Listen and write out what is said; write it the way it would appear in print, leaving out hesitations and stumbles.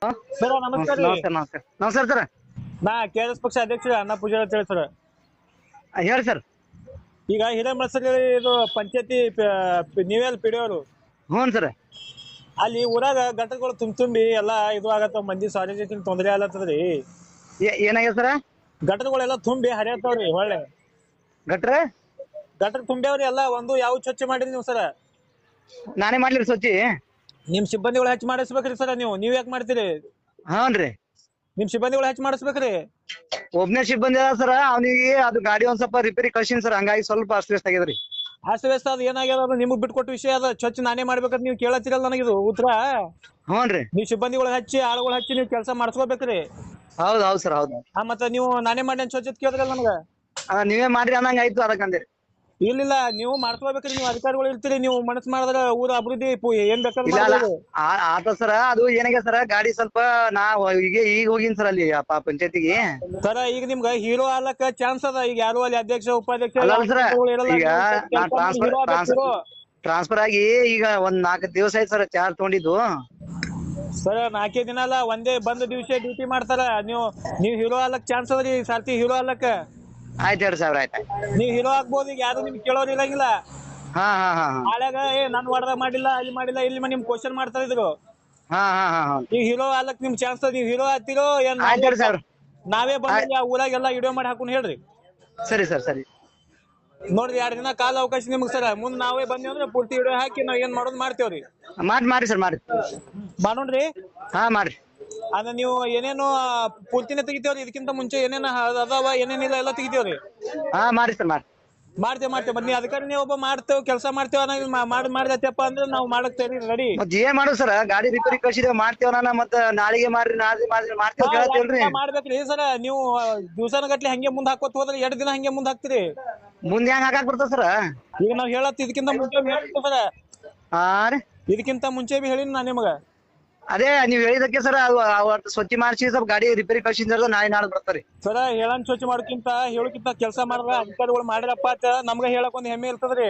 Sir ನಮಸ್ಕಾರ ರೀ. ನಮಸ್ಕಾರ ನಮಸ್ಕಾರ ನಮಸ್ಕಾರ ಸರ್. ನಾ ಕೆಎಸ್ ಪಕ್ಷ ಅಧ್ಯಕ್ಷ ಅಣ್ಣ ಪೂಜಾರಿ ಅಂತ ಹೇಳಿ ಸರ್. ಹೇಳಿ ಸರ್. ಈಗ ಹಿರೇಮಳಸಲ್ಲಿ ಇದು ಪಂಚಾಯತಿ ನೀವೆಲ್ಲ ಪಿಡಿಯೋರು ಹ್ಞೂ ಸರ್. ಅಲ್ಲಿ ಊರಾಗ ಗಟರ್ಗಳು ತುಂಬಿ ಎಲ್ಲಾ ಇದು ಆಗತ್ತ, ಮಂದಿ ಸಾರ್ವಜನಿಕ ತೊಂದರೆ ಆಗತ್ತದ್ರಿ. ಏನಾಗ್ಯದ ಸರ? ಗಟರ್ಗಳೆಲ್ಲ ತುಂಬಿ ಹರಿಯತ್ತವ್ರಿ. ಒಳ್ಳೆ ಗಟ್ರ ಗಟರ್ ತುಂಬ್ಯಾವ್ರಿ ಎಲ್ಲ. ಒಂದು ಯಾವ ಸ್ವಚ್ಛ ಮಾಡಿರಿ ನೀವು ಸರ? ನಾನೇ ಮಾಡ್ಲಿ ಸ್ವಚ್ಛಿ? ನಿಮ್ ಸಿಬ್ಬಂದಿಗಳು ಹೆಚ್ಚು ಮಾಡಿಸ್ಬೇಕ್ರಿ ಸರ. ನೀವ್ ಯಾಕೆ ಮಾಡ್ತೀರಿ? ಹ್ಞೂನ್ರಿ. ನಿಮ್ ಸಿಬ್ಬಂದಿಗಳು ಹೆಚ್ಚು ಮಾಡಿಸ್ಬೇಕ್ರಿ. ಒಬ್ನೇ ಸಿಬ್ಬಂದಿ ಅದ ಸರ, ಅವನಿಗೆ ಅದು ಗಾಡಿ ಒಂದ್ ಸ್ವಲ್ಪ ರಿಪೇರಿ ಕಳ್ಸಿನ್ ಸರ್, ಹಂಗಾಗಿ ಸ್ವಲ್ಪ ಅಸ್ತವ್ಯಸ್ತ ಆಗ್ಯದ್ರಿ. ಅಸ್ತವ್ಯಸ್ತ ಅದ ಏನಾಗ್ಯದ ಅದು ನಿಮಗ್ ಬಿಟ್ಕೊಟ್ಟು ವಿಷಯ ಅದ. ಸ್ವಚ್ಛ ನಾನೇ ಮಾಡ್ಬೇಕಂತ ನೀವು ಕೇಳತ್ತಿರಲ್ಲ ನನಗಿದು ಉತ್ತರ. ಹ್ಞೂನ್ರಿ. ನೀವ್ ಸಿಬ್ಬಂದಿಗಳು ಹಚ್ಚಿ ಆಳುಗಳು ಹಚ್ಚಿ ನೀವು ಕೆಲಸ ಮಾಡಿಸ್ಕೋಬೇಕ್ರಿ. ಹೌದ್ ಹೌದ್ ಸರ್, ಹೌದು. ಮತ್ತ ನೀವು ನಾನೇ ಮಾಡಿ ಸ್ವಚ್ಛತೆ ಕೇಳಿದ್ರಲ್ಲ ನನಗ. ನೀವೇ ಮಾಡ್ರಿ ಅನ್ನಂಗ ಆಯ್ತು, ಅದಕ್ಕಂದೆ. ಇಲ್ಲ ನೀವು ಮಾಡ್ಸ್ಕೋಬೇಕ್ರಿ. ನೀವು ಅಧಿಕಾರಿಗಳು ಇರ್ತೀರಿ, ನೀವು ಮನಸ್ ಮಾಡಿದ್ರ ಊರ ಅಭಿವೃದ್ಧಿ ಏನ್ ಬೇಕಾದ್ರೂ ಇಲ್ಲ ಅಲ್ಲ ಮಾಡ್ಬೋದು. ಆತ ಸರ, ಅದು ಏನಾಗ್ಯದ ಸರ, ಗಾಡಿ ಸ್ವಲ್ಪ ನಾ ಈಗ ಹೋಗಿನ್ ಸರ್ ಅಲ್ಲಿ ಪಂಚಾಯತಿಗೆ. ಸರ ಈಗ ನಿಮ್ಗ ಹೀರೋ ಆಗ್ಲಕ್ಕ ಚಾನ್ಸ್ ಅದ. ಈಗ ಯಾರು ಅಲ್ಲಿ ಅಧ್ಯಕ್ಷ ಉಪಾಧ್ಯಕ್ಷ ಅಲ್ಲ ಸರ, ಇರಲ್ಲ. ಈಗ ನಾ ಟ್ರಾನ್ಸ್ಫರ್ ಆಗಿ ಈಗ ಒಂದ್ 4 ದಿವಸ ಆಯ್ತು ಸರ್, ಚಾರ್ಜ್ ತಗೊಂಡಿದ್ದು. ಸರ 4 ದಿನ ಅಲ್ಲ, ಒಂದೇ ಬಂದ ದಿವಸ ಡ್ಯೂಟಿ ಮಾಡ್ತಾರ. ನೀವು ಹೀರೋ ಆಗ್ಲಕ್ ಚಾನ್ಸ್ ಅದ್ರಿ. ಸಾರ್ತಿ ಹೀರೋ ಆಗ್ಲಕ್ಕ. ಆಯ್ತು ಹೇಳಿ ಸಾವಿರ, ಆಯ್ತು. ನೀವ್ ಹೀರೋ ಆಗ್ಬೋದು. ಈಗ ಯಾರು ನಿಮ್ಗೆ ಕೇಳೋರ್ ಇರಂಗಿಲ್ಲ. ಹಾ ಹಾ ಹಾ ಹಾ ಆಳ್ಯಾಗ ನನ್ ವಾರ್ಡ್ದಾಗ ಮಾಡಿಲ್ಲ, ಅಲ್ಲಿ ಮಾಡಿಲ್ಲ, ಇಲ್ಲಿ ನಿಮ್ ಕ್ವಶನ್ ಮಾಡ್ತಾ ಇದ್ರು. ಹಾ ಹಾ ಹಾ ಹಾ ಈಗ ಹೀರೋ ಆಗ್ಲಕ್ ನಿಮ್ ಚಾನ್ಸ್ ಅದ. ನೀವ್ ಹೀರೋ ಆಗ್ತಿರೋ ಏನ್? ಆಯ್ತು ಹೇಳಿ ಸಾವಿರ. ನಾವೇ ಬಂದ ಊರಾಗೆಲ್ಲ ವಿಡಿಯೋ ಮಾಡಿ ಹಾಕೊಂಡ್ ಹೇಳ್ರಿ. ಸರಿ ಸರ್, ಸರಿ. ನೋಡ್ರಿ 2 ದಿನ ಕಾಲ ಅವಕಾಶ ನಿಮ್ಗೆ ಸರ. ಮುಂದ್ ನಾವೇ ಬಂದ್ವಿ ಅಂದ್ರೆ ಪೂರ್ತಿ ವಿಡಿಯೋ ಹಾಕಿ ನಾವ್ ಏನ್ ಮಾಡೋದು ಮಾಡ್ತೇವ್ರಿ. ಮಾಡ್ರಿ ಸರ್, ಮಾಡ್ರಿ. ಮಾಡೋಣ್ರಿ. ಹಾ ಮಾಡ್ರಿ. ಅದ ನೀವು ಏನೇನು ಪೂರ್ತಿನೇ ತೆಗಿತೇವ್ರಿ. ಇದಕ್ಕಿಂತ ಮುಂಚೆ ಏನೇನ ಅದಾವ ಏನೇನಿಲ್ಲ ಎಲ್ಲ ತೆಗಿತೇವ್ರಿ. ಹಾ ಮಾಡ್ರಿ ಸರ್, ಮಾಡ್ರಿ. ಮಾಡ್ತೇವ್ ಮತ್ ನೀ ಅಧಿಕಾರಿನೇ ಒಬ್ಬ ಮಾಡ್ತೇವ್, ಕೆಲಸ ಮಾಡ್ತೇವ ಮಾಡಿದತ್ತಪ್ಪ ಅಂದ್ರೆ ನಾವು ಮಾಡಕ್ ರೆಡಿ. ಮತ್ ಏನ್ ಮಾಡುದು ಸರ್, ಗಾಡಿ ರಿಪೇರಿ ಕಳ್ಸಿದೇವ್, ಮಾಡ್ತೇವ ನಾನ. ಮತ್ತ ನಾಳೆಗೆ ಮಾಡ್ರಿ, ನಾಳೆ ಮಾಡ್ತೇವ್ ಹೇಳ್ತೇವಲ್ರಿ. ಮಾಡ್ಬೇಕ್ರಿ ಸರ. ನೀವು ದಿವಸನ ಗಟ್ಲೆ ಹಂಗೆ ಮುಂದ್ ಹಾಕೋತ್ ಹೋದ್ರೆ 2 ದಿನ ಹಂಗೆ ಮುಂದ್ ಹಾಕ್ತಿರಿ. ಮುಂದೆ ಹೆಂಗ್ ಹಾಕಾಕ್ ಬರ್ತದ ಸರ್? ಈಗ ನಾವ್ ಹೇಳತ್ ಇದಕ್ಕಿಂತ ಮುಂಚೆ ಸರ, ಹಾ ರೀ. ಇದಕ್ಕಿಂತ ಮುಂಚೆ ಬಿ ಹೇಳಿನಿ ನಾ ನಿಮಗ. ಅದೇ ನೀವ್ ಹೇಳಿದಕ್ಕೆ ಸರ್, ಸ್ವಚ್ಛ ಮಾಡಿಸಿ ಸ್ವಲ್ಪ ಗಾಡಿ ರಿಪೇರಿ ಕಳ್ಸಿದ್ರ ನಾಳೆ ಬರ್ತಾರಿ ಸರ. ಹೇಳನ್ ಸ್ವಚ್ಛ ಮಾಡೋಕ್ಕಿಂತ ಹೇಳೋಕ್ಕಿಂತ ಕೆಲಸ ಮಾಡಿದ್ರ ಅಧಿಕಾರಿಗಳು ಮಾಡಿರಪ್ಪ ಅಂತ ನಮ್ಗ ಹೇಳಕ್ ಒಂದ್ ಹೆಮ್ಮೆ ಇರ್ತದ್ರಿ.